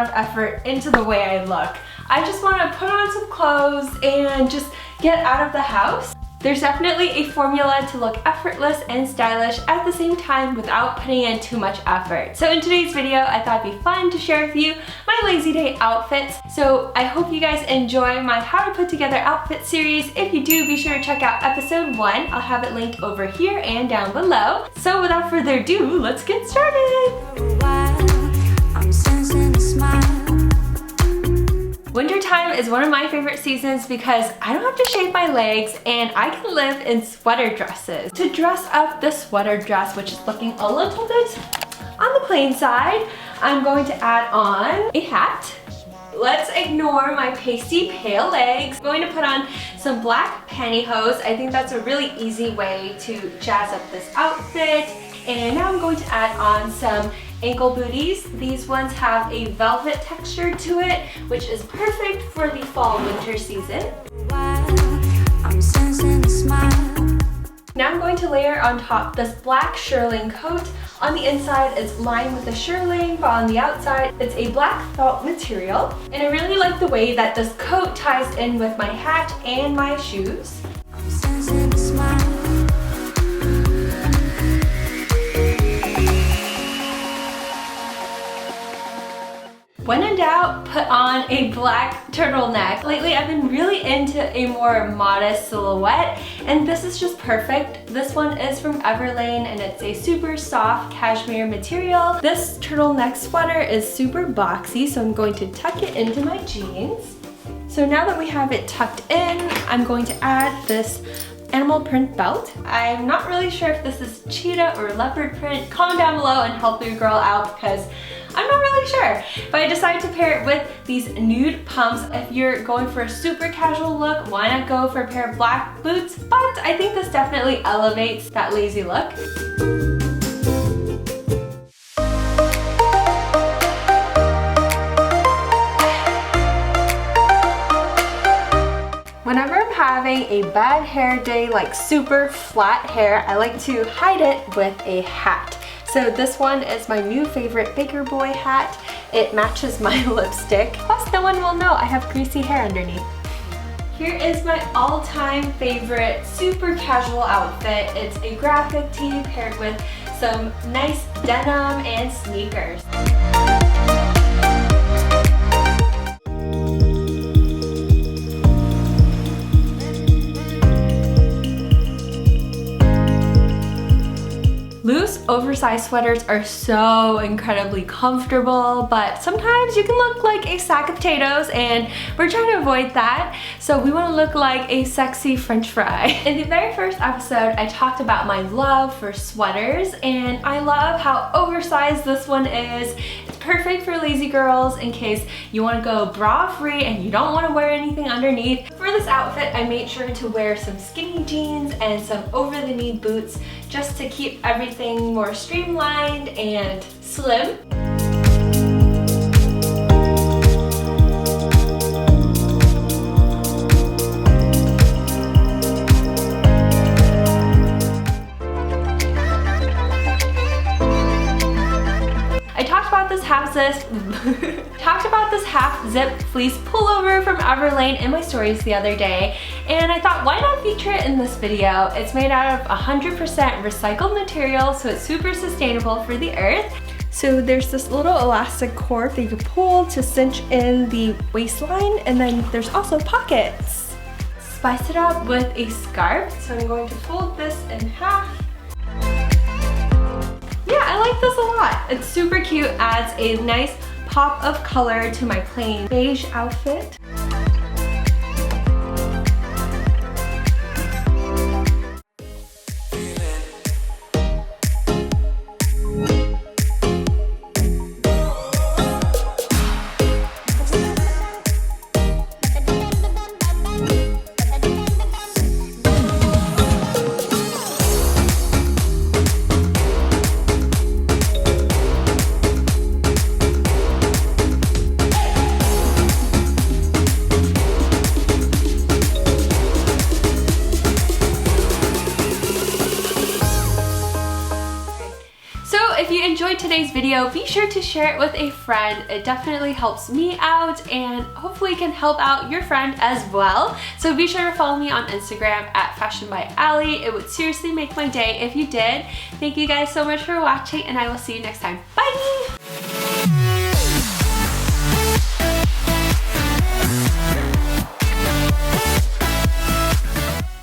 of effort into the way I look. I just want to put on some clothes and just get out of the house. There's definitely a formula to look effortless and stylish at the same time without putting in too much effort. So in today's video, I thought it'd be fun to share with you my lazy day outfits. So I hope you guys enjoy my how to put together outfit series. If you do, be sure to check out episode 1. I'll have it linked over here and down below. So without further ado, let's get started. Wintertime is one of my favorite seasons because I don't have to shave my legs and I can live in sweater dresses. To dress up the sweater dress, which is looking a little bit on the plain side, I'm going to add on a hat. Let's ignore my pasty pale legs. I'm going to put on some black pantyhose. I think that's a really easy way to jazz up this outfit. And now I'm going to add on some ankle booties. These ones have a velvet texture to it, which is perfect for the fall winter season. Now I'm going to layer on top this black shearling coat. On the inside it's lined with a shearling, but on the outside it's a black felt material. And I really like the way that this coat ties in with my hat and my shoes. When in doubt, put on a black turtleneck. Lately, I've been really into a more modest silhouette, and this is just perfect. This one is from Everlane, and it's a super soft cashmere material. This turtleneck sweater is super boxy, so I'm going to tuck it into my jeans. So now that we have it tucked in, I'm going to add this animal print belt. I'm not really sure if this is cheetah or leopard print. Comment down below and help your girl out because I'm not really sure. But I decided to pair it with these nude pumps. If you're going for a super casual look, why not go for a pair of black boots? But I think this definitely elevates that lazy look. Whenever I'm having a bad hair day, like super flat hair, I like to hide it with a hat. So this one is my new favorite Baker Boy hat. It matches my lipstick. Plus no one will know I have greasy hair underneath. Here is my all-time favorite super casual outfit. It's a graphic tee paired with some nice denim and sneakers. Loose, oversized sweaters are so incredibly comfortable, but sometimes you can look like a sack of potatoes, and we're trying to avoid that. So we want to look like a sexy French fry. In the very first episode, I talked about my love for sweaters, and I love how oversized this one is. It's perfect for lazy girls in case you want to go bra free and you don't want to wear anything underneath. For this outfit, I made sure to wear some skinny jeans and some over-the-knee boots just to keep everything more streamlined and slim. I talked about this half zip fleece pullover from Everlane in my stories the other day, and I thought, why not feature it in this video? It's made out of 100% recycled material, so it's super sustainable for the earth. So there's this little elastic cord that you can pull to cinch in the waistline, and then there's also pockets. Spice it up with a scarf, so I'm going to fold this in half. Yeah, I like this a lot. It's super cute, adds a nice pop of color to my plain beige outfit. So if you enjoyed today's video, be sure to share it with a friend. It definitely helps me out and hopefully can help out your friend as well. So be sure to follow me on Instagram at Fashion by Ali. It would seriously make my day if you did. Thank you guys so much for watching, and I will see you next time. Bye!